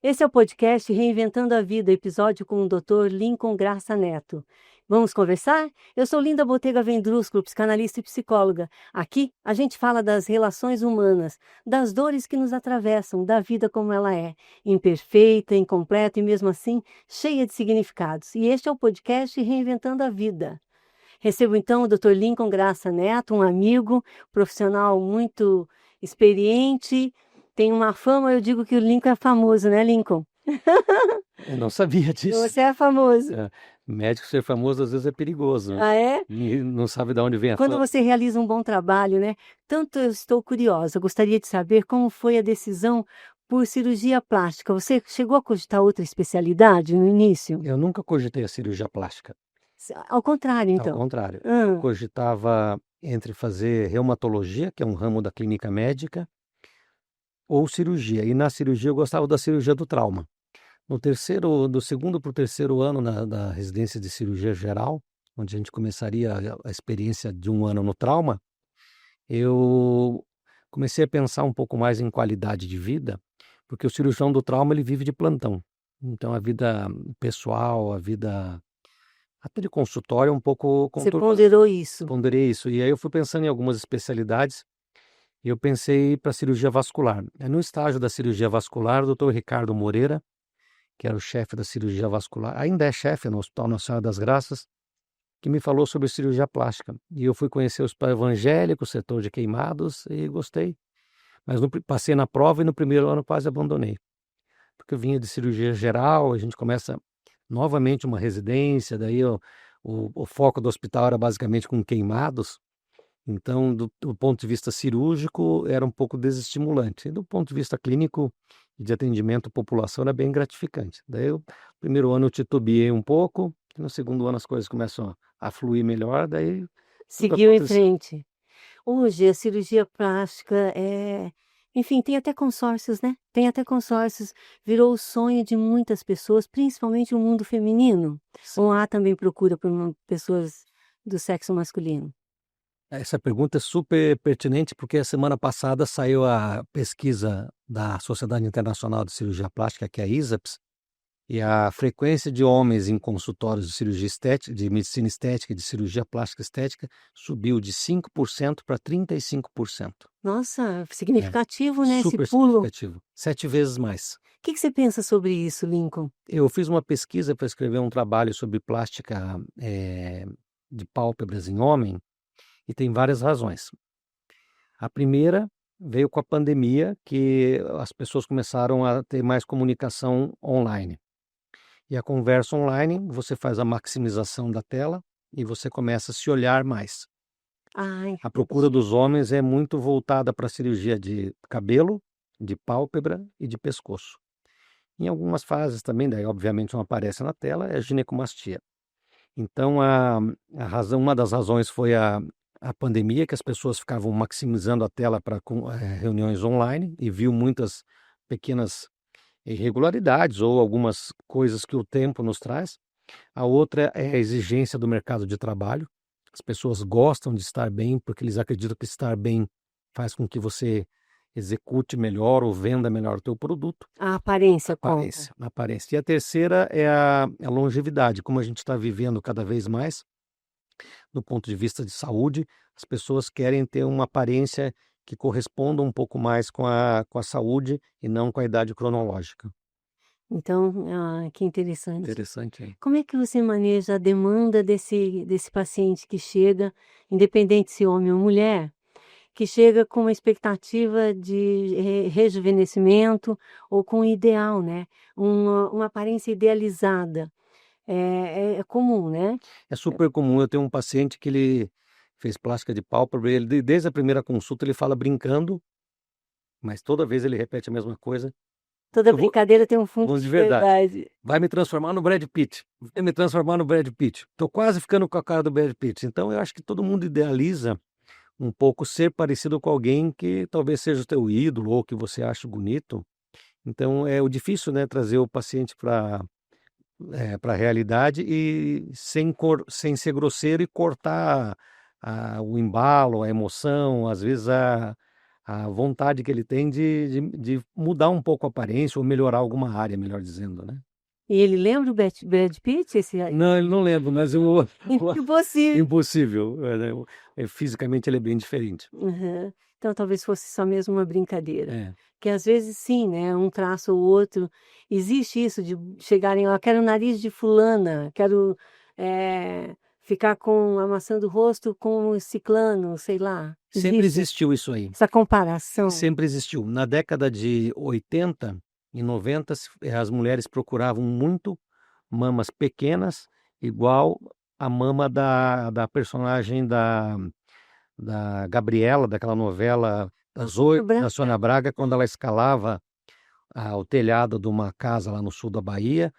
Esse é o podcast Reinventando a Vida, episódio com o Dr. Lincoln Graça Neto. Vamos conversar? Eu sou Linda Botega Vendrúsculo, psicanalista e psicóloga. Aqui a gente fala das relações humanas, das dores que nos atravessam, da vida como ela é, imperfeita, incompleta e mesmo assim cheia de significados. E este é o podcast Reinventando a Vida. Recebo então o Dr. Lincoln Graça Neto, um amigo, profissional muito experiente, tem uma fama, eu digo que o Lincoln é famoso, né, Lincoln? Eu não sabia disso. Você é famoso. É, médico ser famoso às vezes é perigoso, né? Ah, é? E não sabe de onde vem a Quando fama. você realiza um bom trabalho, né? Tanto eu estou curiosa, gostaria de saber como foi a decisão por cirurgia plástica. Você chegou a cogitar outra especialidade no início? Eu nunca cogitei a cirurgia plástica. Ao contrário, Ao então. contrário, eu Hã. cogitava entre fazer reumatologia, que é um ramo da clínica médica, ou cirurgia. E na cirurgia eu gostava da cirurgia do trauma. Do segundo para o terceiro ano da residência de cirurgia geral, onde a gente começaria a experiência de um ano no trauma, eu comecei a pensar um pouco mais em qualidade de vida, porque o cirurgião do trauma ele vive de plantão. Então a vida pessoal, a vida até de consultório é um pouco Você conturbada. ponderou isso. Ponderei isso. E aí eu fui pensando em algumas especialidades e eu pensei para cirurgia vascular. No estágio da cirurgia vascular, o doutor Ricardo Moreira, que era o chefe da cirurgia vascular, ainda é chefe no Hospital Nossa Senhora das Graças, que me falou sobre cirurgia plástica. E eu fui conhecer o Hospital Evangélico, o setor de queimados, e gostei. Mas passei na prova e no primeiro ano quase abandonei. Porque eu vinha de cirurgia geral, a gente começa novamente uma residência, daí o foco do hospital era basicamente com queimados. Então, do ponto de vista cirúrgico, era um pouco desestimulante. E do ponto de vista clínico e de atendimento à população, era bem gratificante. Daí, o primeiro ano eu titubeei um pouco, no segundo ano as coisas começam a fluir melhor, daí tudo Seguiu em aconteceu. frente. Hoje a cirurgia plástica enfim, tem até consórcios, né, tem até consórcios, virou o sonho de muitas pessoas, principalmente o mundo feminino, ou há também procura por pessoas do sexo masculino? Essa pergunta é super pertinente porque a semana passada saiu a pesquisa da Sociedade Internacional de Cirurgia Plástica, que é a ISAPS, e a frequência de homens em consultórios de cirurgia estética, de medicina estética e de cirurgia plástica estética subiu de 5% para 35%. Nossa, É, significativo, né, esse super pulo. O significativo, 7 vezes mais. que que você pensa sobre isso, Lincoln? Eu fiz uma pesquisa para escrever um trabalho sobre plástica de pálpebras em homem e tem várias razões. A primeira veio com a pandemia, que as pessoas começaram a ter mais comunicação online. E a conversa online, você faz a maximização da tela e você começa a se olhar mais. Ah, A procura entendi. dos homens é muito voltada para a cirurgia de cabelo, de pálpebra e de pescoço. Em algumas fases também, daí obviamente não aparece na tela, é a ginecomastia. Então uma das razões foi a pandemia, que as pessoas ficavam maximizando a tela para reuniões online e viu muitas pequenas irregularidades ou algumas coisas que o tempo nos traz. A outra é a exigência do mercado de trabalho. As pessoas gostam de estar bem porque eles acreditam que estar bem faz com que você execute melhor ou venda melhor o teu produto. A aparência conta. A aparência. E a terceira é a longevidade. Como a gente está vivendo cada vez mais, do ponto de vista de saúde, as pessoas querem ter uma aparência que corresponda um pouco mais com a saúde e não com a idade cronológica. Então, que interessante. Interessante, hein? Como é que você maneja a demanda desse paciente que chega, independente se homem ou mulher, que chega com uma expectativa de rejuvenescimento ou com um ideal, né, uma aparência idealizada. É comum, né? É super comum. Eu tenho um paciente que ele fez plástica de pálpebra, ele, desde a primeira consulta ele fala brincando, mas toda vez ele repete a mesma coisa. Toda Eu brincadeira tem um fundo vou de de verdade. verdade. Vai me transformar no Brad Pitt. Vai me transformar no Brad Pitt. Tô quase ficando com a cara do Brad Pitt. Então eu acho que todo mundo idealiza um pouco ser parecido com alguém que talvez seja o teu ídolo ou que você acha bonito. Então é o difícil, né, trazer o paciente para a realidade e sem ser grosseiro e cortar o embalo, a emoção, às vezes a a vontade que ele tem de mudar um pouco a aparência ou melhorar alguma área, melhor dizendo, né. E ele lembra o Brad Pitt, esse aí? Não, ele não lembra, mas Impossível. impossível, fisicamente ele é bem diferente. Aham. Então talvez fosse só mesmo uma brincadeira. É, Que às vezes sim, né, um traço ou outro, existe isso de chegarem lá: "Quero o nariz de fulana, quero, ficar com amassando o rosto com o ciclano", sei lá. sempre Existe existiu isso aí. essa comparação? Sempre existiu. Na década de 80 e 90 as mulheres procuravam muito mamas pequenas, igual a mama da personagem da Gabriela, daquela novela das Sônia 8, da Braga. Sônia Braga, quando ela escalava o telhado de uma casa lá no sul da Bahia,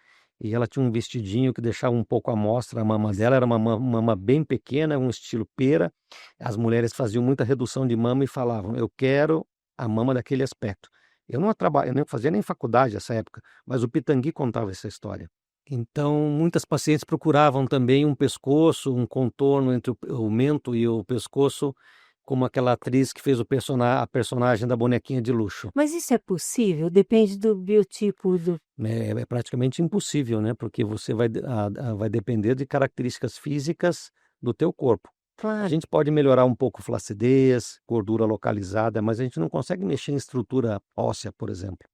e ela tinha um vestidinho que deixava um pouco à mostra a mama dela, era uma mama bem pequena, um estilo pera. As mulheres faziam muita redução de mama e falavam: "Eu quero a mama daquele aspecto". Eu não fazia nem faculdade nessa época, mas o Pitangui contava essa história. Então, muitas pacientes procuravam também um pescoço, um contorno entre o mento e o pescoço, como aquela atriz que fez a personagem da bonequinha de luxo. Mas isso é possível? Depende do biotipo do É praticamente impossível, né, porque você vai depender de características físicas do teu corpo. A claro. gente pode melhorar um pouco flacidez, gordura localizada, mas a gente não consegue mexer em estrutura óssea, por exemplo.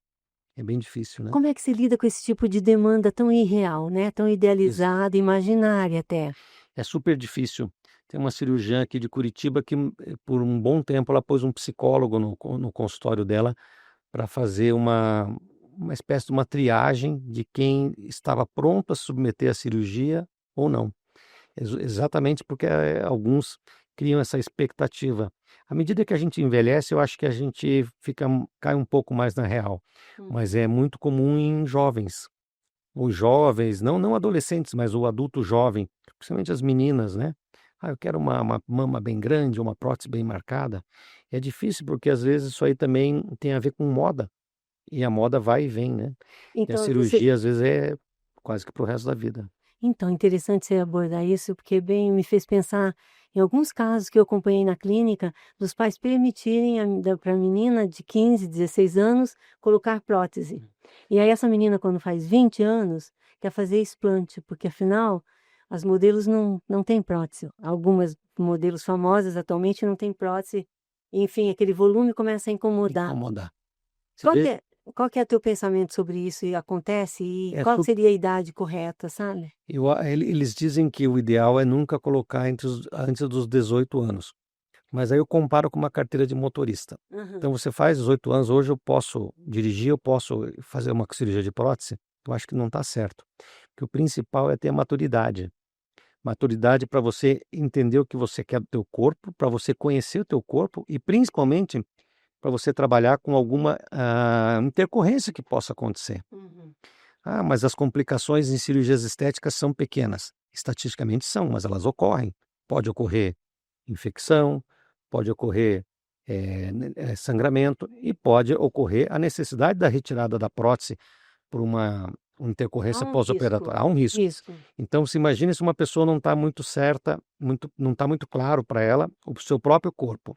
É bem difícil, né. Como é que se lida com esse tipo de demanda tão irreal, né, tão Ex idealizada, imaginária até? É super difícil. Tem uma cirurgiã aqui de Curitiba que, por um bom tempo, ela pôs um psicólogo no consultório dela para fazer uma espécie de uma triagem de quem estava pronto a se submeter à cirurgia ou não. Exatamente porque, alguns criam essa expectativa. À medida que a gente envelhece, eu acho que a gente cai um pouco mais na real, mas é muito comum em jovens. Os jovens, não adolescentes, mas o adulto jovem, principalmente as meninas, né. "Ah, eu quero uma mama bem grande, uma prótese bem marcada". É difícil, porque às vezes isso aí também tem a ver com moda, e a moda vai e vem, né. E a Então você cirurgia às vezes é quase que para o resto da vida. Então, interessante você abordar isso, porque bem me fez pensar em alguns casos que eu acompanhei na clínica, dos pais permitirem para a menina de 15, 16 anos colocar prótese. E aí essa menina, quando faz 20 anos, quer fazer explante, porque afinal as modelos não têm prótese. Algumas modelos famosas atualmente não têm prótese. Enfim, aquele volume começa a incomodar. Incomodar. Você Qual vê, que é, qual que é o teu pensamento sobre isso? E acontece? E é qual su seria a idade correta, sabe? eles dizem que o ideal é nunca colocar antes dos 18 anos, mas aí eu comparo com uma carteira de motorista. Aham. Então você faz 18 anos, hoje eu posso dirigir, eu posso fazer uma cirurgia de prótese? Eu acho que não está certo, que o principal é ter a maturidade. Maturidade para você entender o que você quer do teu corpo, para você conhecer o teu corpo e principalmente para você trabalhar com alguma, intercorrência que possa acontecer. Uhum. "Ah, mas as complicações em cirurgias estéticas são pequenas". Estatisticamente são, mas elas ocorrem. Pode ocorrer infecção, pode ocorrer, sangramento e pode ocorrer a necessidade da retirada da prótese por uma Há intercorrência um risco, pós-operatória. Há um risco. risco. Então se imagina se uma pessoa não está muito certa, não está muito claro para ela o seu próprio corpo,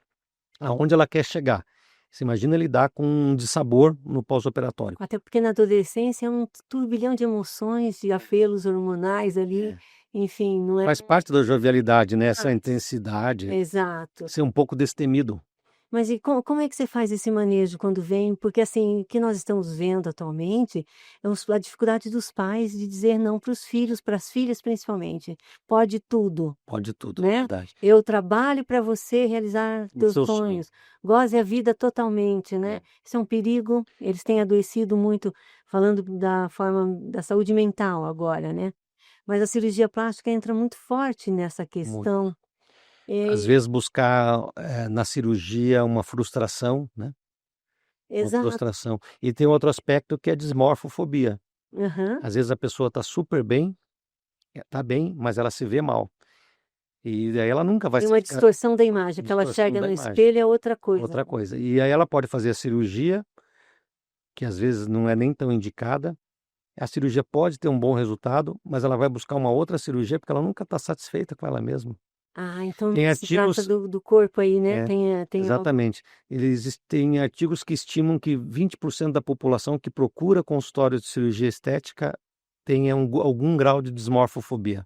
aonde ela quer chegar. Você imagina lidar com um dissabor no pós-operatório. Até porque na adolescência é um turbilhão de emoções, de apelos hormonais ali, É. enfim, não é Faz parte da jovialidade, né, essa fácil. intensidade, Exato. ser um pouco destemido. Mas e como é que você faz esse manejo quando vem? Porque, assim, o que nós estamos vendo atualmente é a dificuldade dos pais de dizer não para os filhos, para as filhas principalmente. Pode tudo. Pode tudo, Né, verdade. eu trabalho para você realizar O teus seu sonho. sonhos, goze a vida totalmente, né. É. Isso é um perigo, eles têm adoecido muito, falando da forma da saúde mental agora, né. Mas a cirurgia plástica entra muito forte nessa Muito. questão. Às Eh vezes buscar, na cirurgia uma frustração, né, uma exato. frustração. E tem outro aspecto que é a dismorfofobia. Aham. Às vezes a pessoa está super bem, está bem, mas ela se vê mal. E daí ela nunca vai Tem se uma ficar distorção da imagem, o que ela distorção enxerga da no imagem, espelho é outra coisa. outra coisa. E aí ela pode fazer a cirurgia, que às vezes não é nem tão indicada. A cirurgia pode ter um bom resultado, mas ela vai buscar uma outra cirurgia, porque ela nunca está satisfeita com ela mesma. Ah, então Tem se trata artigos do corpo aí, né? é, Tem algo. exatamente. Eles têm artigos que estimam que 20% da população que procura consultório de cirurgia estética tenha algum grau de dismorfofobia.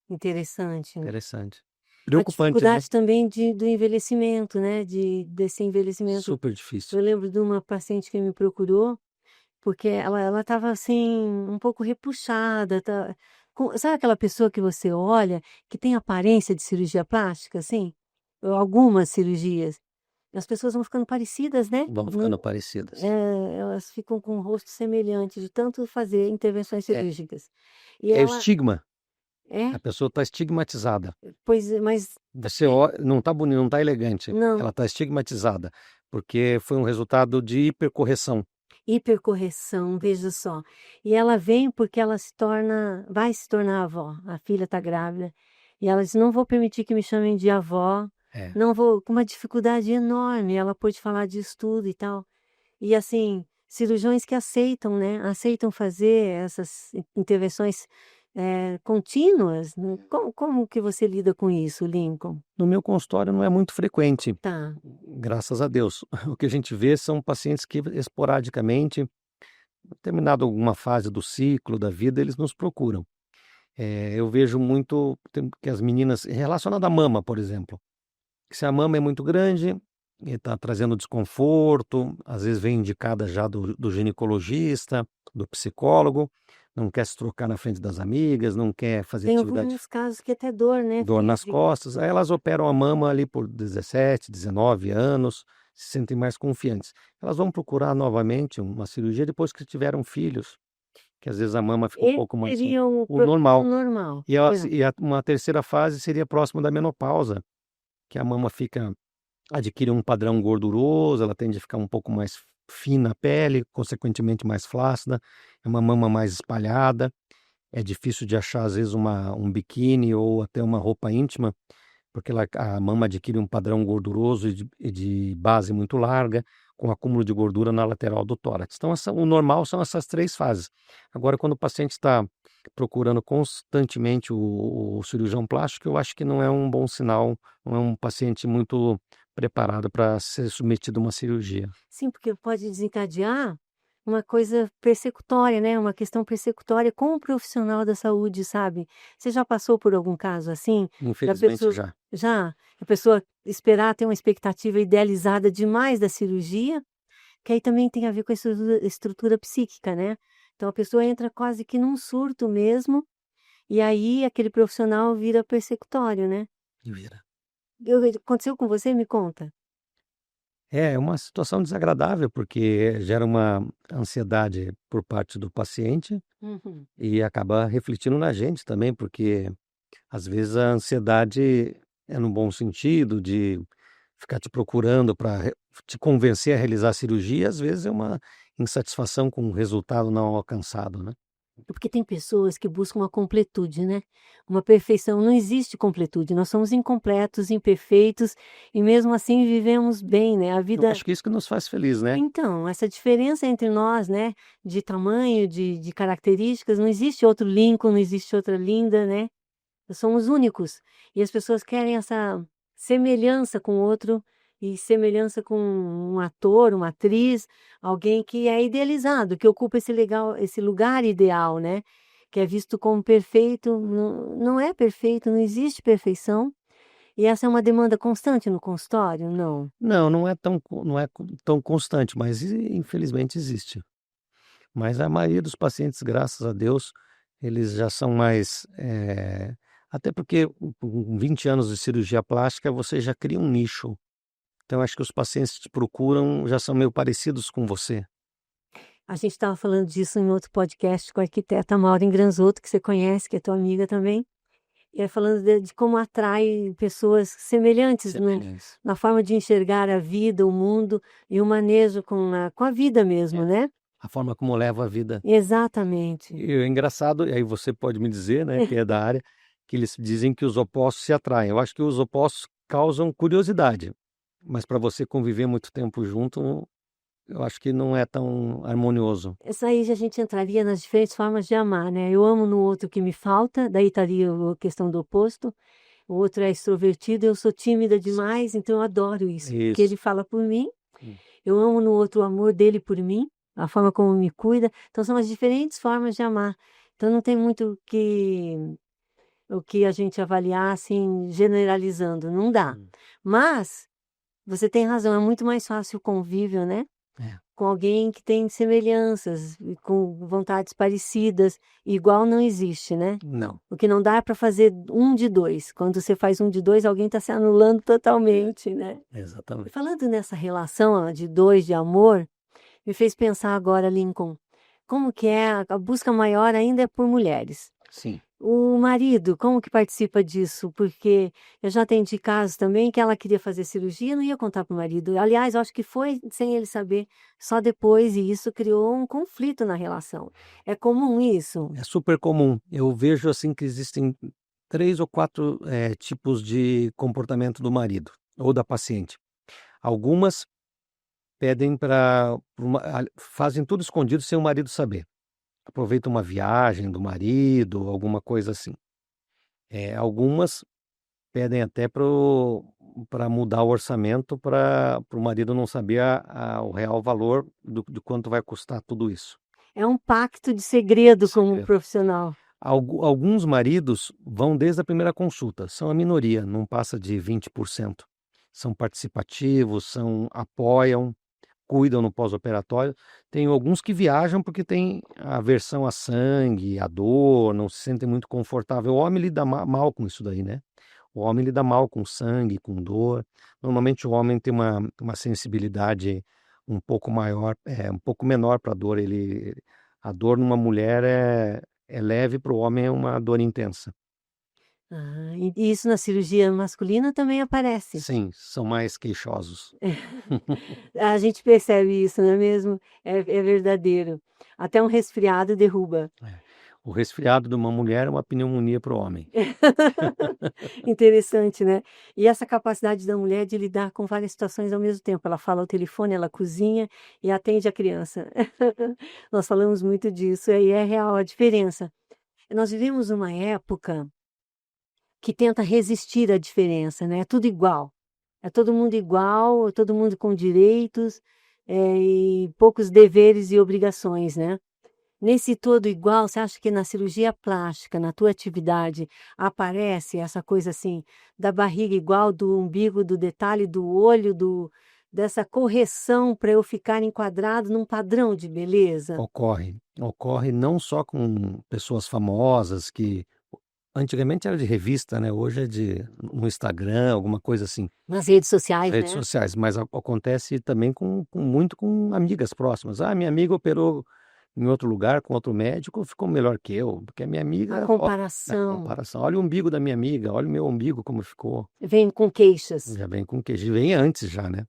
Interessante. Interessante. A Preocupante, né? dificuldade também do envelhecimento, né? Desse envelhecimento. Super difícil. Eu lembro de uma paciente que me procurou, porque ela estava assim, um pouco repuxada, sabe aquela pessoa que você olha, que tem aparência de cirurgia plástica, assim? Ou algumas cirurgias. As pessoas vão ficando parecidas, né? Vão ficando parecidas. Elas ficam com o rosto semelhante de tanto fazer intervenções É, cirúrgicas. E é o ela estigma. é, A pessoa está estigmatizada. pois é, mas Você olha, não está bonito, não está elegante. não, Ela está estigmatizada, porque foi um resultado de hipercorreção. hipercorreção, veja só. E ela vem porque ela vai se tornar avó. A filha está grávida. E ela diz: não vou permitir que me chamem de avó, É. não vou, com uma dificuldade enorme. Ela pôde falar de estudo e tal. E assim, cirurgiões que aceitam, né, aceitam fazer essas intervenções, contínuas, né. Como que você lida com isso, Lincoln? No meu consultório não é muito frequente, Tá. graças a Deus. O que a gente vê são pacientes que esporadicamente, terminado alguma fase do ciclo da vida, eles nos procuram. Eu vejo muito que as meninas, relacionado à mama, por exemplo, que se a mama é muito grande e está trazendo desconforto, às vezes vem indicada já do ginecologista, do psicólogo, não quer se trocar na frente das amigas, não quer fazer Tem atividade, alguns casos que até dor, né, dor nas física. costas, aí elas operam a mama ali por 17, 19 anos, se sentem mais confiantes. Elas vão procurar novamente uma cirurgia depois que tiveram filhos, que às vezes a mama fica um Esse pouco mais seria o o processo normal. normal. E, Pois não. uma terceira fase seria próximo da menopausa, que a mama adquire um padrão gorduroso, ela tende a ficar um pouco mais fina a pele, consequentemente mais flácida, é uma mama mais espalhada, é difícil de achar às vezes um biquíni ou até uma roupa íntima, porque a mama adquire um padrão gorduroso e de base muito larga, com acúmulo de gordura na lateral do tórax. Então, o normal são essas 3 fases. Agora, quando o paciente está procurando constantemente o cirurgião plástico, eu acho que não é um bom sinal, não é um paciente muito preparado para ser submetido a uma cirurgia. Sim, porque pode desencadear uma coisa persecutória, né, uma questão persecutória com o profissional da saúde, sabe. Você já passou por algum caso assim? Da Infelizmente pessoa já. já? A pessoa esperar ter uma expectativa idealizada demais da cirurgia, que aí também tem a ver com a estrutura psíquica, né. Então a pessoa entra quase que num surto mesmo, e aí aquele profissional vira persecutório, né. Vira. Aconteceu com você? Me conta. É uma situação desagradável, porque gera uma ansiedade por parte do paciente Uhum. e acaba refletindo na gente também, porque às vezes a ansiedade é no bom sentido de ficar te procurando para te convencer a realizar a cirurgia, às vezes é uma insatisfação com o resultado não alcançado, né. Porque tem pessoas que buscam uma completude, né, uma perfeição. Não existe completude, nós somos incompletos, imperfeitos e mesmo assim vivemos bem, né, a Eu vida. acho que isso que nos faz feliz, né. Então, essa diferença entre nós, né, de tamanho, de características, não existe outro Lincoln, não existe outra Linda, né, nós somos únicos. E as pessoas querem essa semelhança com o outro e semelhança com um ator, uma atriz, alguém que é idealizado, que ocupa esse lugar ideal, né, que é visto como perfeito, não é perfeito, não existe perfeição. E essa é uma demanda constante no consultório? Não. Não, não é tão constante, mas infelizmente existe. Mas a maioria dos pacientes, graças a Deus, eles já são mais, até porque com 20 anos de cirurgia plástica, você já cria um nicho. Então acho que os pacientes que te procuram já são meio parecidos com você. A gente estava falando disso em outro podcast com a arquiteta Maureen Granzotto, que você conhece, que é tua amiga também. E aí falando de como atrai pessoas semelhantes Semelhantes. na forma de enxergar a vida, o mundo e o manejo com a vida É. mesmo, né. A forma como leva a vida. Exatamente. E é engraçado, e aí você pode me dizer, né, que é da área, que eles dizem que os opostos se atraem. Eu acho que os opostos causam curiosidade, mas para você conviver muito tempo junto, eu acho que não é tão harmonioso. Essa aí a gente entraria nas diferentes formas de amar, né. Eu amo no outro o que me falta, daí estaria a questão do oposto. o outro é extrovertido, eu sou tímida demais, então eu adoro isso, porque Isso. ele fala por mim, Hum. eu amo no outro o amor dele por mim, a forma como me cuida, então são as diferentes formas de amar. Então não tem muito o que a gente avaliar, assim, generalizando, não dá. Hum. Mas você tem razão, é muito mais fácil o convívio, né, É. com alguém que tem semelhanças e com vontades parecidas, igual não existe, né. Não. O que não dá é para fazer um de 2. Quando você faz um de 2, alguém está se anulando totalmente, né. E Exatamente. falando nessa relação, de 2 de amor, me fez pensar agora, Lincoln, como que é a busca maior ainda é por mulheres. Sim. O marido, como que participa disso? Porque eu já atendi casos também que ela queria fazer cirurgia, não ia contar para o marido. Aliás, eu acho que foi sem ele saber, só depois, e isso criou um conflito na relação. É comum isso? É super comum. Eu vejo, assim, que existem 3 ou 4, tipos de comportamento do marido ou da paciente. Algumas pedem para fazem tudo escondido sem o marido saber. Aproveita uma viagem do marido, alguma coisa assim. Algumas pedem até para mudar o orçamento para o marido não saber o real valor de quanto vai custar tudo isso. É um pacto de segredo com o Segredo. profissional. Alguns maridos vão desde a primeira consulta, são a minoria, não passa de 20%. São participativos, apoiam, cuidam no pós-operatório. Tem alguns que viajam porque têm aversão a sangue, a dor, não se sentem muito confortável. O homem lida mal com isso daí, né? O homem lida mal com sangue, com dor. Normalmente o homem tem uma sensibilidade um pouco maior, um pouco menor para a dor. A dor numa mulher é leve, para o homem é uma dor intensa. Ah, e isso na cirurgia masculina também aparece? Sim, são mais queixosos. A gente percebe isso, não é mesmo? É verdadeiro. Até um resfriado derruba. É. O resfriado de uma mulher é uma pneumonia para o homem. Interessante, né? E essa capacidade da mulher de lidar com várias situações ao mesmo tempo. Ela fala ao telefone, ela cozinha e atende a criança. Nós falamos muito disso e é real a diferença. Nós vivemos uma época que tenta resistir à diferença, né? É tudo igual. É todo mundo igual, é todo mundo com direitos, e poucos deveres e obrigações, né? Nesse todo igual, você acha que na cirurgia plástica, na tua atividade, aparece essa coisa assim, da barriga igual, do umbigo, do detalhe do olho, dessa correção para eu ficar enquadrado num padrão de beleza? Ocorre não só com pessoas famosas que antigamente era de revista, né, hoje é no Instagram, alguma coisa assim, Nas redes sociais, redes né? sociais, mas acontece também muito com amigas próximas. "Ah, minha amiga operou em outro lugar com outro médico, ficou melhor que eu, porque a minha A amiga a comparação comparação, olha o umbigo da minha amiga, olha o meu umbigo como ficou". vem com queixas. Já vem com queijo, vem antes já, né,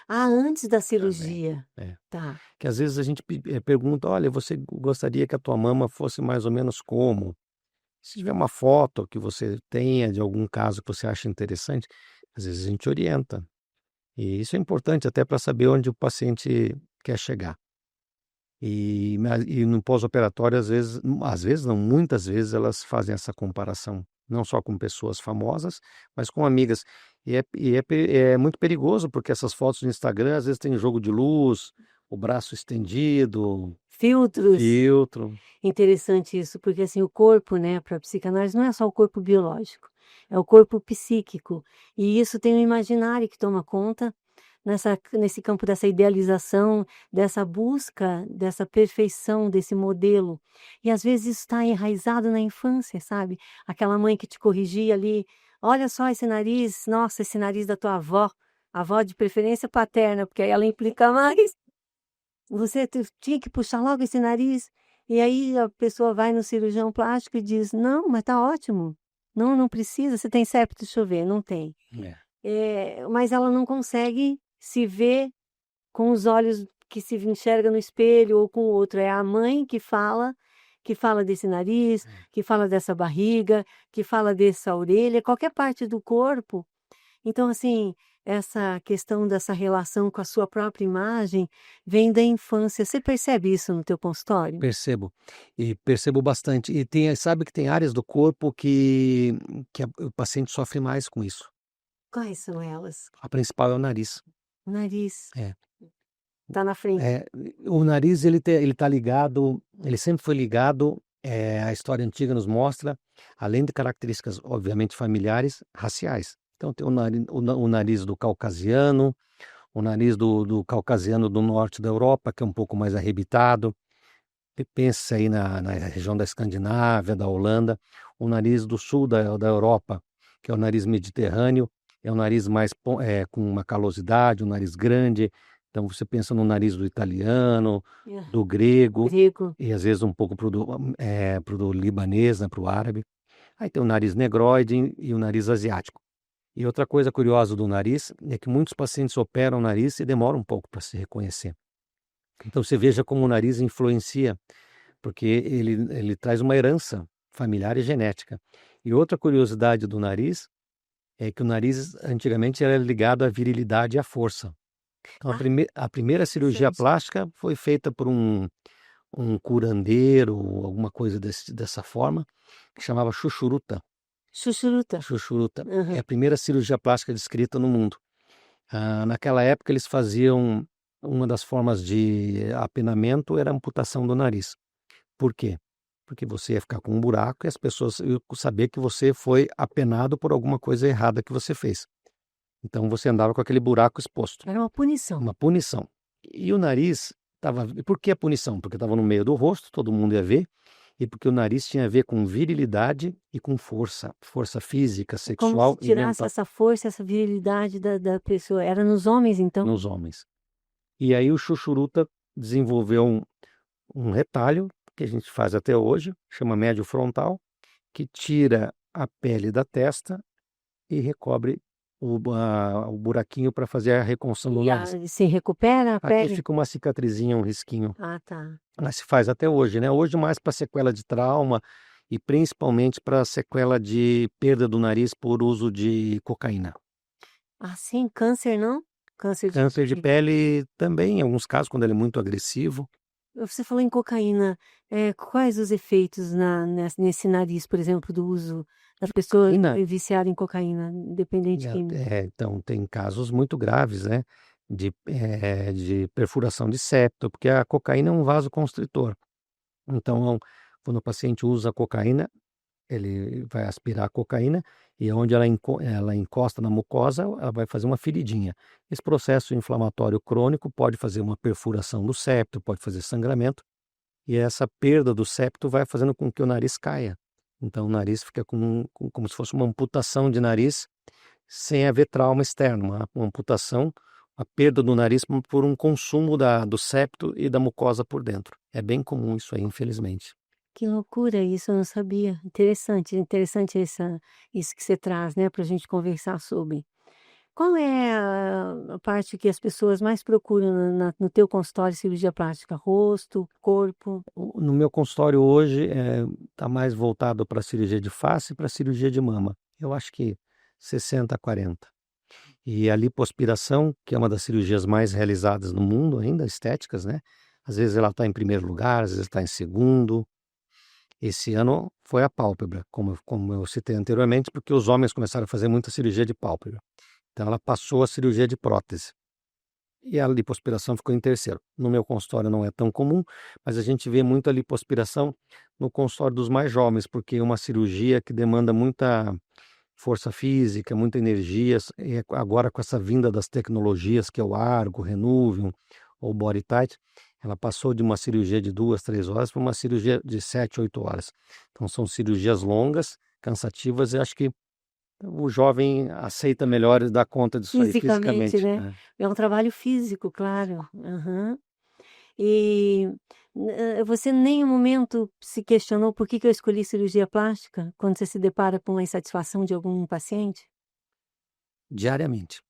Ah, antes da já vem. cirurgia. É. Tá. Que às vezes a gente pergunta: "Olha, você gostaria que a tua mama fosse mais ou menos como?". Se tiver uma foto que você tenha de algum caso que você acha interessante, às vezes a gente orienta. E isso é importante até para saber onde o paciente quer chegar. E no pós-operatório, às vezes não, muitas vezes elas fazem essa comparação, não só com pessoas famosas, mas com amigas. É muito perigoso, porque essas fotos no Instagram, às vezes tem jogo de luz, o braço estendido, Filtros. filtro. Interessante isso, porque assim, o corpo, né, para a psicanálise não é só o corpo biológico, é o corpo psíquico. E isso tem um imaginário que toma conta nesse campo dessa idealização, dessa busca, dessa perfeição, desse modelo. E às vezes isso está enraizado na infância, sabe? Aquela mãe que te corrigia ali, olha só esse nariz, nossa, esse nariz da tua avó de preferência paterna, porque aí ela implica mais. Você tinha que puxar logo esse nariz, e aí a pessoa vai no cirurgião plástico e diz: "Não, mas tá ótimo. Não, não precisa, você tem septo?" Deixa eu ver, não tem. É, Mas ela não consegue se ver com os olhos que se enxerga no espelho ou com o outro. É a mãe que fala desse nariz, é. que fala dessa barriga, que fala dessa orelha, qualquer parte do corpo. Então, assim, essa questão dessa relação com a sua própria imagem vem da infância. Você percebe isso no teu consultório? Percebo, e percebo bastante. E sabe que tem áreas do corpo que o paciente sofre mais com isso. Quais são elas? A principal é o nariz. O nariz É. está na frente. É, o nariz ele tá ligado, ele sempre foi ligado, a história antiga nos mostra, além de características obviamente familiares, raciais. Então tem o nariz do caucasiano, o nariz do caucasiano do norte da Europa, que é um pouco mais arrebitado. E pensa aí na região da Escandinávia, da Holanda, o nariz do sul da Europa, que é o nariz mediterrâneo, é um nariz mais com uma calosidade, um nariz grande. Então você pensa no nariz do italiano, É, do grego, grego. e às vezes um pouco pro do libanês, né, pro árabe. Aí tem o nariz negroide e o nariz asiático. E outra coisa curiosa do nariz é que muitos pacientes operam o nariz e demoram um pouco para se reconhecer. Então você veja como o nariz influencia, porque ele traz uma herança familiar e genética. E outra curiosidade do nariz é que o nariz antigamente era ligado à virilidade e à força. Então Ah, a primeira cirurgia interessante. plástica foi feita por um curandeiro, alguma coisa dessa forma, que chamava Chuchuruta. Chuchuruta. Chuchuruta é Aham. a primeira cirurgia plástica descrita no mundo. Naquela época eles faziam uma das formas de apenamento era a amputação do nariz. Por quê? Porque você ia ficar com um buraco e as pessoas iam saber que você foi apenado por alguma coisa errada que você fez. Então você andava com aquele buraco exposto, Era uma punição. uma punição. E o nariz estava. Por que a punição? Porque estava no meio do rosto, todo mundo ia ver, e porque o nariz tinha a ver com virilidade e com força, força física, É como se sexual e tirasse mental essa força, essa virilidade da pessoa. Era nos homens, então? nos homens. E aí o Chuchuruta desenvolveu um retalho que a gente faz até hoje, chama médio frontal, que tira a pele da testa e recobre o buraquinho para fazer a reconstrução do nariz. E se recupera a Aqui pele? fica uma cicatrizinha, um risquinho. Ah, tá. Mas se faz até hoje, né? Hoje mais para sequela de trauma e principalmente para sequela de perda do nariz por uso de cocaína. Ah, sim, câncer não? Câncer Câncer de pele também, em alguns casos, quando ele é muito agressivo. Você falou em cocaína, quais os efeitos nesse nariz, por exemplo, do uso da pessoa Cocaína, viciada em cocaína, dependente químico? então, tem casos muito graves, né? De perfuração de septo, porque a cocaína é um vasoconstritor. Então, quando o paciente usa a cocaína, ele vai aspirar a cocaína e onde ela encosta na mucosa, ela vai fazer uma feridinha. Esse processo inflamatório crônico pode fazer uma perfuração do septo, pode fazer sangramento, e essa perda do septo vai fazendo com que o nariz caia. Então, o nariz fica como se fosse uma amputação de nariz sem haver trauma externo, uma amputação, a perda do nariz por um consumo do septo e da mucosa por dentro. É bem comum isso aí, infelizmente. Que loucura isso, eu não sabia. Interessante, interessante isso que você traz, né, para a gente conversar sobre. Qual é a parte que as pessoas mais procuram no teu consultório de cirurgia plástica? Rosto, corpo? No meu consultório hoje está mais voltado para cirurgia de face e para cirurgia de mama. Eu acho que 60-40. E a lipoaspiração, que é uma das cirurgias mais realizadas no mundo ainda, estéticas, né? Às vezes ela está em primeiro lugar, às vezes está em segundo. Esse ano foi a pálpebra, como eu citei anteriormente, porque os homens começaram a fazer muita cirurgia de pálpebra. Então ela passou a cirurgia de prótese. E a lipoaspiração ficou em terceiro. No meu consultório não é tão comum, mas a gente vê muito a lipoaspiração no consultório dos mais jovens, porque é uma cirurgia que demanda muita força física, muita energia. E agora com essa vinda das tecnologias, que é o Argo, o Renuvium ou o BodyTite, ela passou de uma cirurgia de 2, 3 horas para uma cirurgia de 7, 8 horas. Então são cirurgias longas, cansativas, e acho que o jovem aceita melhor e dá conta disso aí Fisicamente, fisicamente. né. É um trabalho físico, claro. Aham. E, você em nenhum momento se questionou por que que eu escolhi cirurgia plástica, quando você se depara com a insatisfação de algum paciente? Diariamente.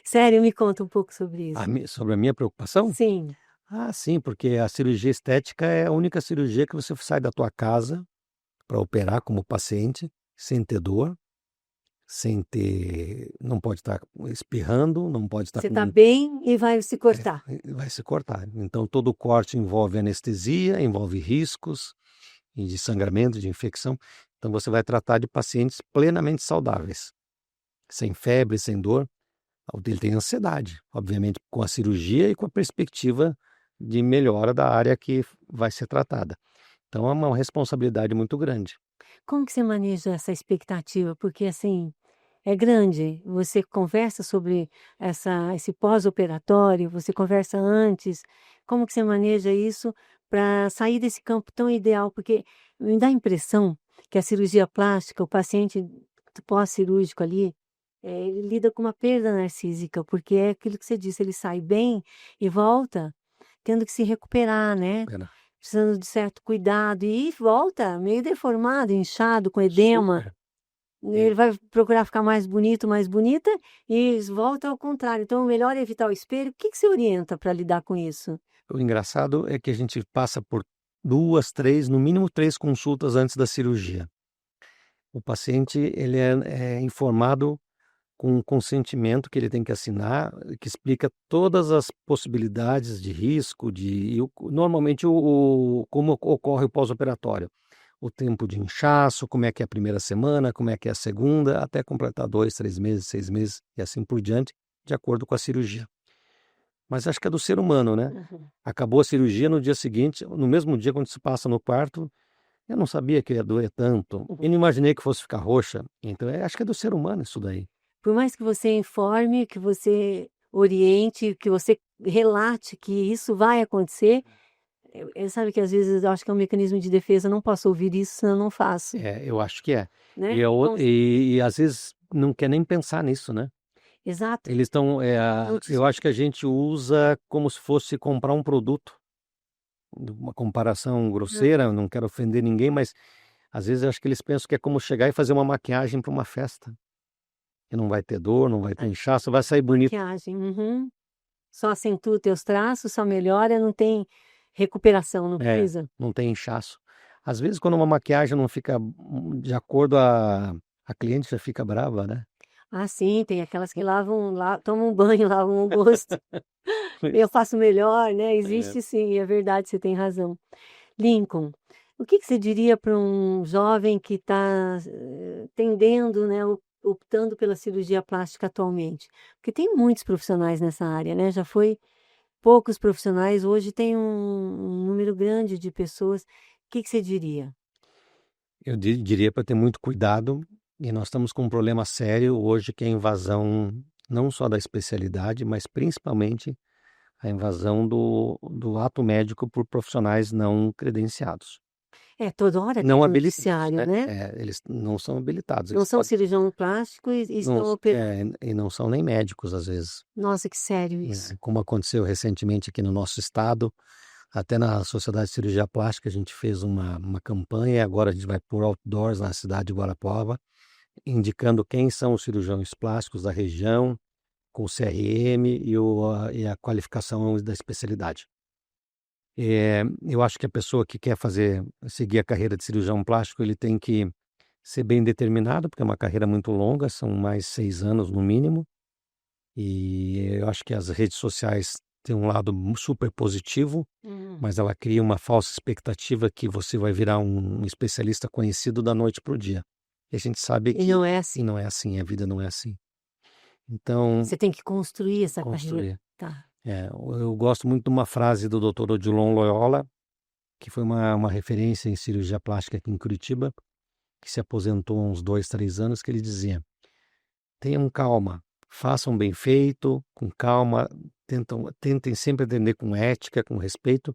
Sério? Me conta um pouco sobre isso. Sobre a minha preocupação? Sim. Ah, sim, porque a cirurgia estética é a única cirurgia que você sai da tua casa para operar como paciente, sem ter dor, não pode estar espirrando, não pode estar Você está bem e vai se cortar. vai se cortar. Então todo corte envolve anestesia, envolve riscos e de sangramento, de infecção. Então você vai tratar de pacientes plenamente saudáveis, sem febre, sem dor. Ele tem ansiedade, obviamente, com a cirurgia e com a perspectiva de melhora da área que vai ser tratada. Então é uma responsabilidade muito grande. Como que você maneja essa expectativa? Porque, assim, é grande. Você conversa sobre esse pós-operatório, você conversa antes. Como que você maneja isso para sair desse campo tão ideal? Porque me dá a impressão que a cirurgia plástica, o paciente pós-cirúrgico ali, ele lida com uma perda narcísica, porque é aquilo que você disse, ele sai bem e volta tendo que se recuperar, né? Pena. Precisando de certo cuidado e volta meio deformado, inchado, com edema. Super. Ele vai procurar ficar mais bonito, mais bonita e volta ao contrário. Então, o melhor é evitar o espelho. O que que você orienta para lidar com isso? O engraçado é que a gente passa por 2, 3, no mínimo 3 consultas antes da cirurgia. O paciente ele é informado com um consentimento que ele tem que assinar, que explica todas as possibilidades de risco, normalmente como ocorre o pós-operatório. O tempo de inchaço, como é que é a primeira semana, como é que é a segunda, até completar 2, 3 meses, 6 meses e assim por diante, de acordo com a cirurgia. Mas acho que é do ser humano, né? Uhum. Acabou a cirurgia, no dia seguinte, no mesmo dia, quando se passa no quarto, eu não sabia que ia doer tanto. E não imaginei que fosse ficar roxa. Então, acho que é do ser humano isso daí. Por mais que você informe, que você oriente, que você relate que isso vai acontecer, sabe que às vezes eu acho que é um mecanismo de defesa, eu não posso ouvir isso, senão eu não faço, Eu acho que é. né? E às vezes não quer nem pensar nisso, né? Exato. Eles estão. Não te- Eu acho que a gente usa como se fosse comprar um produto. Uma comparação grosseira, eu não quero ofender ninguém, mas às vezes eu acho que eles pensam que é como chegar e fazer uma maquiagem para uma festa. Que não vai ter dor, não vai ter inchaço, vai sair bonito. Maquiagem, uhum. Só acentua teus traços, só melhora, não tem recuperação, não precisa. Não tem inchaço. Às vezes, quando uma maquiagem não fica de acordo, a cliente já fica brava, né? Ah, sim, tem aquelas que tomam um banho, lavam o rosto. Eu faço melhor, né? É. Existe sim, é verdade, você tem razão. Lincoln, o que que você diria para um jovem que está tendendo, né, optando pela cirurgia plástica atualmente? Porque tem muitos profissionais nessa área, né? Já foi poucos profissionais, hoje tem um número grande de pessoas. O que que você diria? Eu diria para ter muito cuidado, e nós estamos com um problema sério hoje, que é a invasão não só da especialidade, mas principalmente a invasão do ato médico por profissionais não credenciados. É, toda hora tem Não um habilitados, noticiário, né? né? Eles não são habilitados, Não eles são podem, cirurgião plástico e não, estão operando. e não são nem médicos às vezes. Nossa, que sério isso. Como aconteceu recentemente aqui no nosso estado, até na Sociedade de Cirurgia Plástica a gente fez uma campanha, e agora a gente vai pôr outdoors na cidade de Guarapuava, indicando quem são os cirurgiões plásticos da região, com o CRM e a qualificação da especialidade. Eu acho que a pessoa que quer seguir a carreira de cirurgião plástico, ele tem que ser bem determinado, porque é uma carreira muito longa, são mais 6 anos no mínimo, e eu acho que as redes sociais têm um lado super positivo, mas ela cria uma falsa expectativa que você vai virar um especialista conhecido da noite para o dia. E a gente sabe E que não é assim. não é assim, a vida não é assim. Então, Você tem que construir essa carreira. construir. Tá. Eu gosto muito de uma frase do Dr. Odilon Loyola, que foi uma referência em cirurgia plástica aqui em Curitiba, que se aposentou há uns 2, 3 anos, que ele dizia: tenham calma, façam bem feito, com calma, tentem sempre atender com ética, com respeito,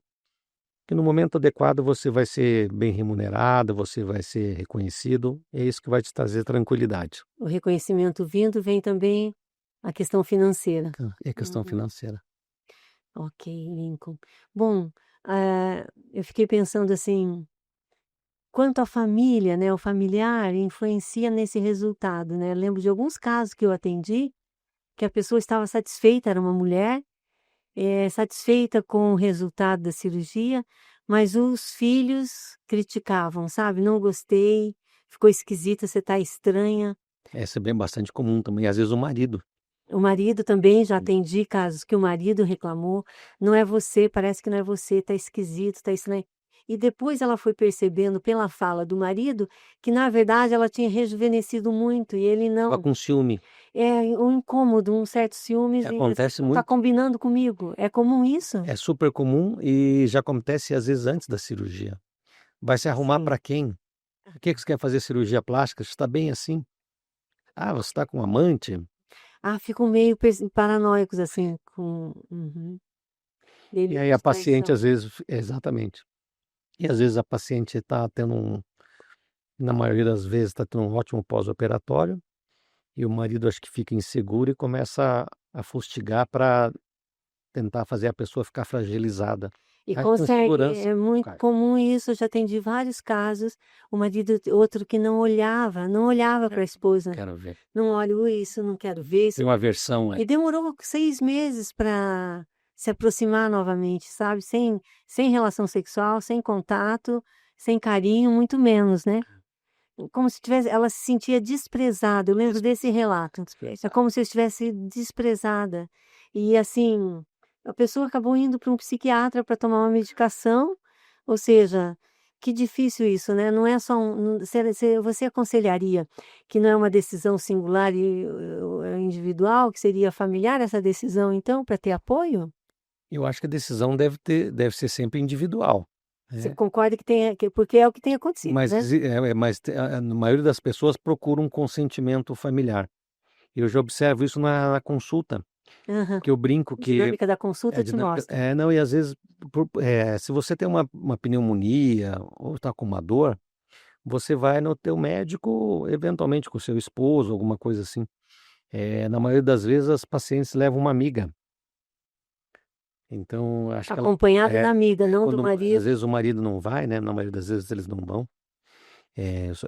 que no momento adequado você vai ser bem remunerado, você vai ser reconhecido, é isso que vai te trazer tranquilidade. O reconhecimento vindo, vem também a questão financeira. É questão Uhum. financeira. Ok, Lincoln. Bom, eu fiquei pensando assim, quanto a família, né, o familiar influencia nesse resultado, né? Lembro de alguns casos que eu atendi, que a pessoa estava satisfeita, era uma mulher, satisfeita com o resultado da cirurgia, mas os filhos criticavam, sabe? Não gostei, ficou esquisita, você está estranha. Essa é bem bastante comum também, às vezes o marido. O marido também, já atendi casos que o marido reclamou: "Não é você, parece que não é você, tá esquisito, tá estranho". E depois ela foi percebendo pela fala do marido, que na verdade ela tinha rejuvenescido muito e ele Estava não. com ciúme. É um incômodo, um certo ciúmes e assim: Acontece "Não tá muito, combinando comigo". É comum isso? é super comum e já acontece às vezes antes da cirurgia. Vai se arrumar Sim. para quem? Por que que você quer fazer cirurgia plástica? Você está bem assim? Ah, você está com um amante? Ah, ficam meio paranoicos, assim, com E delírio aí a de paciente traição. às vezes exatamente. E às vezes a paciente está tendo na maioria das vezes está tendo um ótimo pós-operatório, e o marido acho que fica inseguro e começa a fustigar para tentar fazer a pessoa ficar fragilizada. E Acho que a consegue, insegurança é muito cai. comum isso, eu já atendi vários casos, o marido outro que não olhava para a esposa. Quero ver. "Não olho isso, não quero ver Tem isso". uma versão, E demorou 6 meses para se aproximar novamente, sabe, sem relação sexual, sem contato, sem carinho, muito menos, né. Como se tivesse ela se sentia desprezada, eu lembro des desse relato. É desprezado. como se eu estivesse desprezada. E assim, a pessoa acabou indo para um psiquiatra para tomar uma medicação, ou seja, que difícil isso, né, não é só você aconselharia que não é uma decisão singular e individual, que seria familiar essa decisão então, para ter apoio? Eu acho que a decisão deve ser sempre individual, Você né, concorda que tenha que porque é o que tem acontecido, mas né? mas a maioria das pessoas procura um consentimento familiar. Eu já observo isso na consulta, Aham. que eu brinco A que dinâmica da é consulta te dinâmica mostra. não, e às vezes se você tem uma pneumonia ou está com uma dor, você vai no teu médico, eventualmente com o seu esposo, alguma coisa assim. Na maioria das vezes as pacientes levam uma amiga, então acho que ela Acompanhada da amiga, não do quando às marido. vezes o marido não vai, né, na maioria das vezes eles não vão,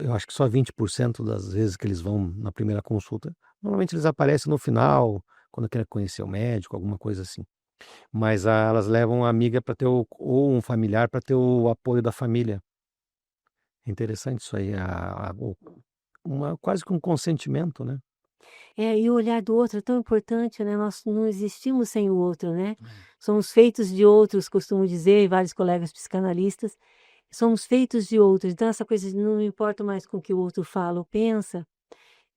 eu acho que só 20% das vezes que eles vão na primeira consulta, normalmente eles aparecem no final, quando quer conhecer o médico, alguma coisa assim. Mas elas levam a amiga para ter ou um familiar para ter o apoio da família. É interessante isso aí, quase que um consentimento, né. É, e o olhar do outro é tão importante, né, nós não existimos sem o outro, né. Somos feitos de outros, costumo dizer, e vários colegas psicanalistas, somos feitos de outros, então essa coisa de não me importo mais com o que o outro fala ou pensa,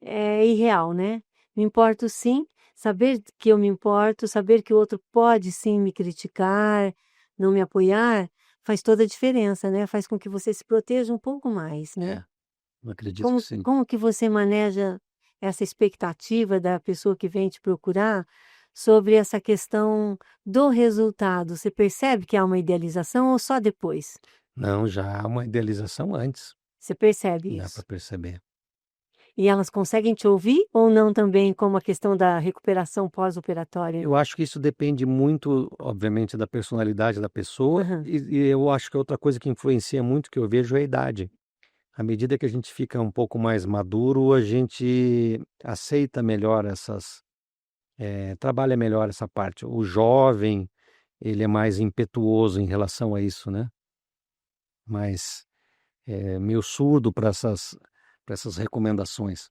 é irreal, né. Me importo sim, saber que eu me importo, saber que o outro pode sim me criticar, não me apoiar, faz toda a diferença, né, faz com que você se proteja um pouco mais, né. É, eu acredito que Como sim. como que você maneja essa expectativa da pessoa que vem te procurar sobre essa questão do resultado? Você percebe que há uma idealização ou só depois? Não, já há uma idealização antes, Você percebe dá para isso? perceber. E elas conseguem te ouvir ou não também, como a questão da recuperação pós-operatória? Eu acho que isso depende muito, obviamente, da personalidade da pessoa, Aham. e eu acho que outra coisa que influencia muito, que eu vejo, é a idade. À medida que a gente fica um pouco mais maduro, a gente aceita melhor trabalha melhor essa parte. O jovem, ele é mais impetuoso em relação a isso, né, mais, meio surdo para essas recomendações.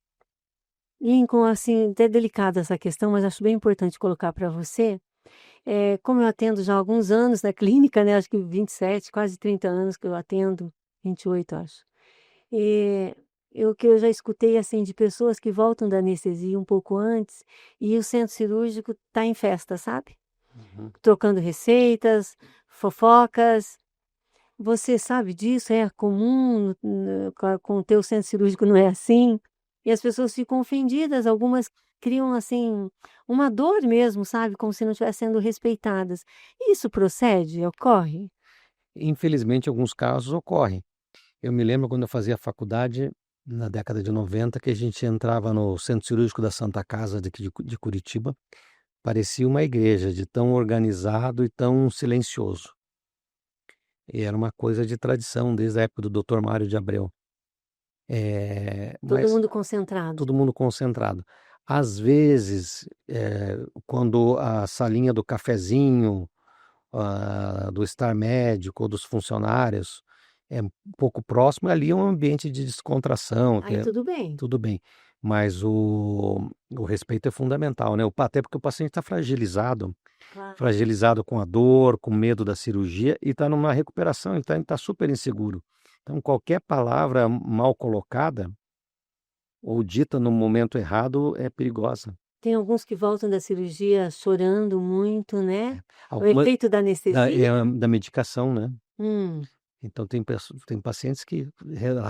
Lincoln, assim, até delicada essa questão, mas acho bem importante colocar para você. Como eu atendo já há alguns anos na clínica, né, acho que 27, quase 30 anos que eu atendo, 28 acho. Eh, o que eu já escutei, assim, de pessoas que voltam da anestesia um pouco antes, e o centro cirúrgico está em festa, sabe? Uhum. Trocando receitas, fofocas. Você sabe disso? É comum com o teu centro cirúrgico não é assim? E as pessoas ficam ofendidas, algumas criam, assim, uma dor mesmo, sabe, como se não estivessem sendo respeitadas. Isso procede? Ocorre? Infelizmente, alguns casos ocorrem. Eu me lembro quando eu fazia faculdade, na década de 90, que a gente entrava no centro cirúrgico da Santa Casa daqui de Curitiba, parecia uma igreja, de tão organizado e tão silencioso. E era uma coisa de tradição desde a época do Dr. Mário de Abreu. Todo Mas mundo concentrado. todo mundo concentrado. Às vezes, quando a salinha do cafezinho, do estar médico ou dos funcionários é um pouco próximo, ali é um ambiente de descontração, que Aí é tudo bem. tudo bem. mas o respeito é fundamental, né? Até porque o paciente está Claro. fragilizado com a dor, com medo da cirurgia e está numa recuperação, ele está super inseguro. Então, qualquer palavra mal colocada ou dita no momento errado é perigosa. Tem alguns que voltam da cirurgia chorando muito, né. O Alguma efeito da anestesia? da medicação, né? Hum. Então tem pacientes que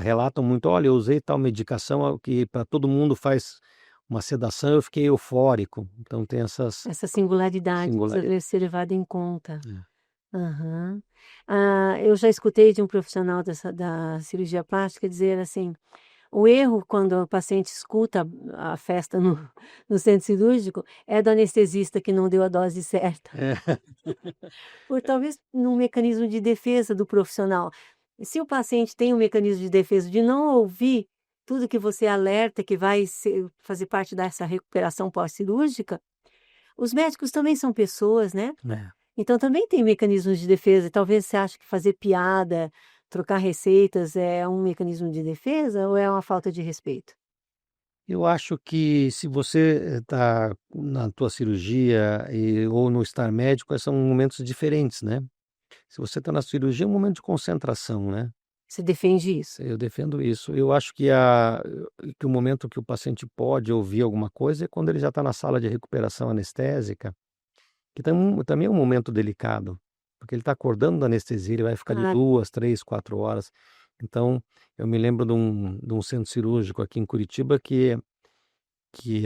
relatam muito: "Olha, eu usei tal medicação que para todo mundo faz uma sedação, eu fiquei eufórico". Então tem essas Essa singularidade singularidades. precisa ser levada em conta. Aham. Eu já escutei de um profissional da cirurgia plástica dizer assim: o erro quando o paciente escuta a festa no centro cirúrgico é do anestesista que não deu a dose certa, É. por talvez num mecanismo de defesa do profissional. Se o paciente tem um mecanismo de defesa de não ouvir tudo que você alerta que vai fazer parte dessa recuperação pós-cirúrgica, os médicos também são pessoas, né? É. Então também tem mecanismos de defesa. Talvez você ache que fazer piada, trocar receitas é um mecanismo de defesa ou é uma falta de respeito? Eu acho que se você está na tua cirurgia ou no estar médico, são momentos diferentes, né. Se você está na cirurgia, é um momento de concentração, né. Você defende isso? Eu defendo isso. Eu acho que o momento que o paciente pode ouvir alguma coisa é quando ele já está na sala de recuperação anestésica, que também é um momento delicado, porque ele está acordando da anestesia, ele vai ficar de Claro. 2, 3, 4 horas. Então, eu me lembro de um centro cirúrgico aqui em Curitiba que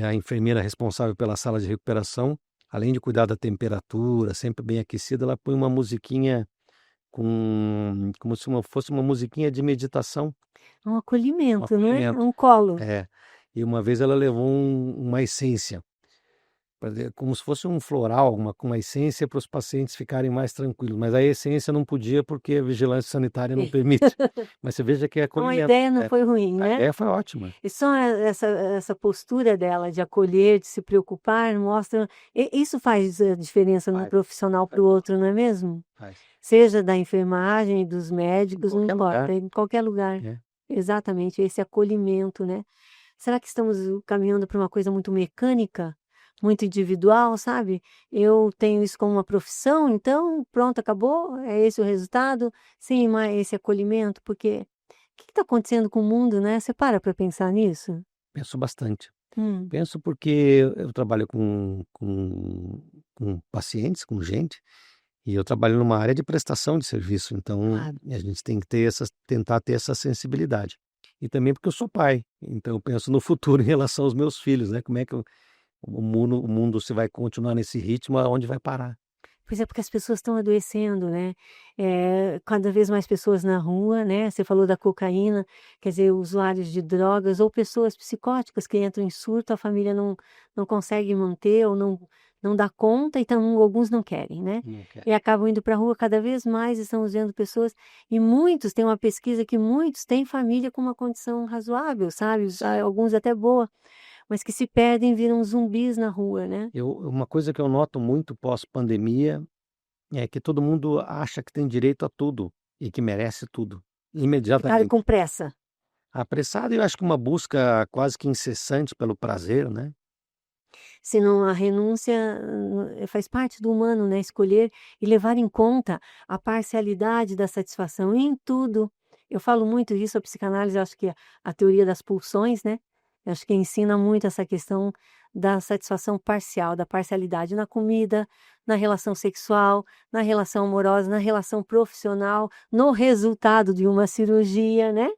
a enfermeira responsável pela sala de recuperação, além de cuidar da temperatura, sempre bem aquecida, ela põe uma musiquinha como se fosse uma musiquinha de meditação, É um um acolhimento, não é? É acolhimento. um colo. É. E uma vez ela levou uma essência, como se fosse um floral, uma essência para os pacientes ficarem mais tranquilos, mas a essência não podia, porque a vigilância sanitária não Sim. permite. Mas você veja que é Então a acolhimento. ideia não É, foi ruim, a né? ideia foi ótima. E só essa postura dela de acolher, de se preocupar, mostra isso faz a diferença num Faz, profissional para faz, o outro, não é mesmo? faz. Seja da enfermagem, dos Em médicos, não qualquer lugar. importa, em qualquer lugar. É. Exatamente, esse acolhimento, né. Será que estamos caminhando para uma coisa muito mecânica? Muito individual, sabe? Eu tenho isso como uma profissão, então pronto, acabou, é esse o resultado, sem mais esse acolhimento, porque o que está acontecendo com o mundo, né? Você para pensar nisso? Penso bastante. Hum, Penso porque eu trabalho com pacientes, com gente, e eu trabalho numa área de prestação de serviço, então claro. a gente tem que tentar ter essa sensibilidade. E também porque eu sou pai, então eu penso no futuro em relação aos meus filhos, né, como é que o mundo se vai continuar nesse ritmo, aonde vai parar. Pois é, porque as pessoas estão adoecendo, né. Cada vez mais pessoas na rua, né, você falou da cocaína, quer dizer, usuários de drogas ou pessoas psicóticas que entram em surto, a família não consegue manter ou não dá conta, então alguns não querem, né. Não quer. E acabam indo para a rua, cada vez mais estamos vendo pessoas e muitos tem uma pesquisa que muitos têm família com uma condição razoável, sabe, alguns até boa, mas que se perdem, viram zumbis na rua, né. Uma coisa que eu noto muito pós-pandemia é que todo mundo acha que tem direito a tudo e que merece tudo, Ficaram imediatamente. com pressa. Apressado, e eu acho que uma busca quase que incessante pelo prazer, né. Senão a renúncia, faz parte do humano, né, escolher e levar em conta a parcialidade da satisfação em tudo. Eu falo muito isso, a psicanálise, eu acho que a teoria das pulsões, né, eu acho que ensina muito essa questão da satisfação parcial, da parcialidade na comida, na relação sexual, na relação amorosa, na relação profissional, no resultado de uma cirurgia, né.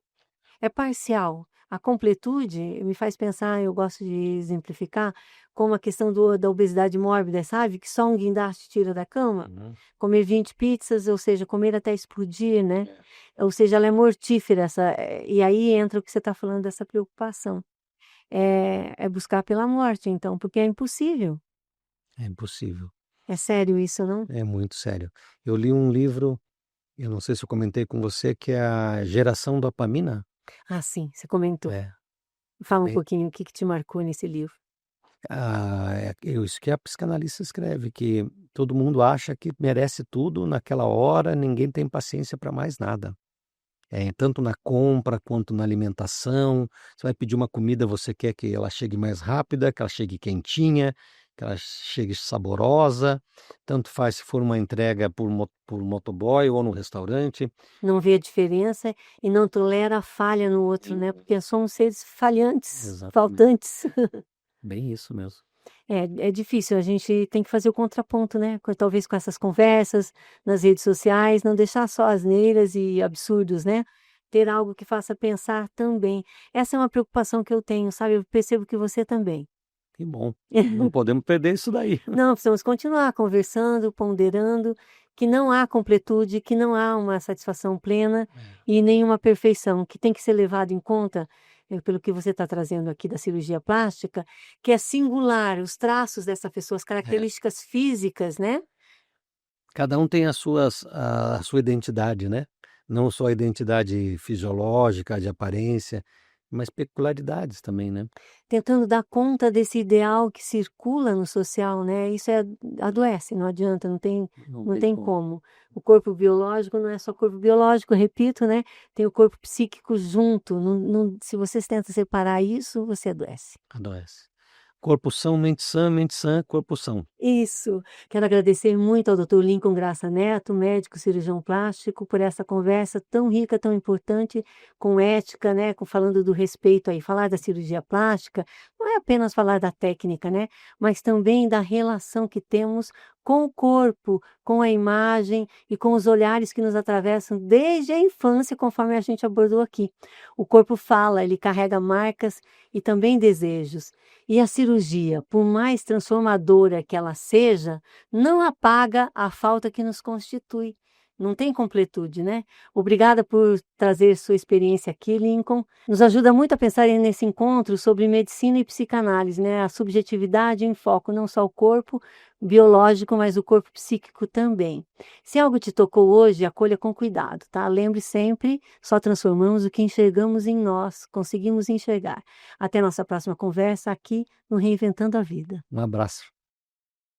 É parcial. A completude me faz pensar, eu gosto de exemplificar, como a questão da obesidade mórbida, sabe, que só um guindaste tira da cama. Uhum. Comer 20 pizzas, ou seja, comer até explodir, né, ou seja, ela é mortífera e aí entra o que você está falando dessa preocupação. É buscar pela morte então, porque é impossível. É impossível, É sério isso, não? é muito sério. Eu li um livro, eu não sei se eu comentei com você, que é a Geração Dopamina. Ah, sim, você comentou. É, Fala um foi pouquinho o que que te marcou nesse livro. isso que a psicanalista escreve, que todo mundo acha que merece tudo naquela hora, ninguém tem paciência para mais nada. tanto na compra quanto na alimentação. Você vai pedir uma comida, você quer que ela chegue mais rápida, que ela chegue quentinha, que ela chegue saborosa. Tanto faz se for uma entrega por motoboy ou no restaurante. Não vê a diferença e não tolera a falha no outro, né, porque somos seres falhantes, Exatamente. faltantes. Bem isso mesmo. É difícil, a gente tem que fazer o contraponto, né, talvez com essas conversas nas redes sociais, não deixar só asneiras e absurdos, né, ter algo que faça pensar também. Essa é uma preocupação que eu tenho, sabe, eu percebo que você também. Que bom. Não podemos perder isso daí. Não, precisamos continuar conversando, ponderando, que não há completude, que não há uma satisfação plena e nenhuma perfeição, que tem que ser levado em conta, pelo que você está trazendo aqui da cirurgia plástica, que é singular, os traços dessa pessoa, as É. características físicas, né? Cada um tem a sua identidade, né. Não só a identidade fisiológica, de aparência, mas peculiaridades também, né. Tentando dar conta desse ideal que circula no social, né, isso adoece, não adianta, Não não tem tem como. como. O corpo biológico não é só corpo biológico, repito, né, tem o corpo psíquico junto, se você tenta separar isso, você adoece. Adoece. Mente sã, corpo são. Isso. Quero agradecer muito ao Dr. Lincoln Graça Neto, médico cirurgião plástico, por essa conversa tão rica, tão importante, com ética, né, falando do respeito aí. Falar da cirurgia plástica não é apenas falar da técnica, né, mas também da relação que temos com o corpo, com a imagem e com os olhares que nos atravessam desde a infância, conforme a gente abordou aqui. O corpo fala, ele carrega marcas e também desejos. E a cirurgia, por mais transformadora que ela seja, não apaga a falta que nos constitui. Não tem completude, né? Obrigada por trazer sua experiência aqui, Lincoln. Nos ajuda muito a pensar nesse encontro sobre medicina e psicanálise, né? A subjetividade em foco, não só o corpo biológico, mas o corpo psíquico também. Se algo te tocou hoje, acolha com cuidado, tá? Lembre sempre, só transformamos o que enxergamos em nós, conseguimos enxergar. Até nossa próxima conversa aqui no Reinventando a Vida. Um abraço.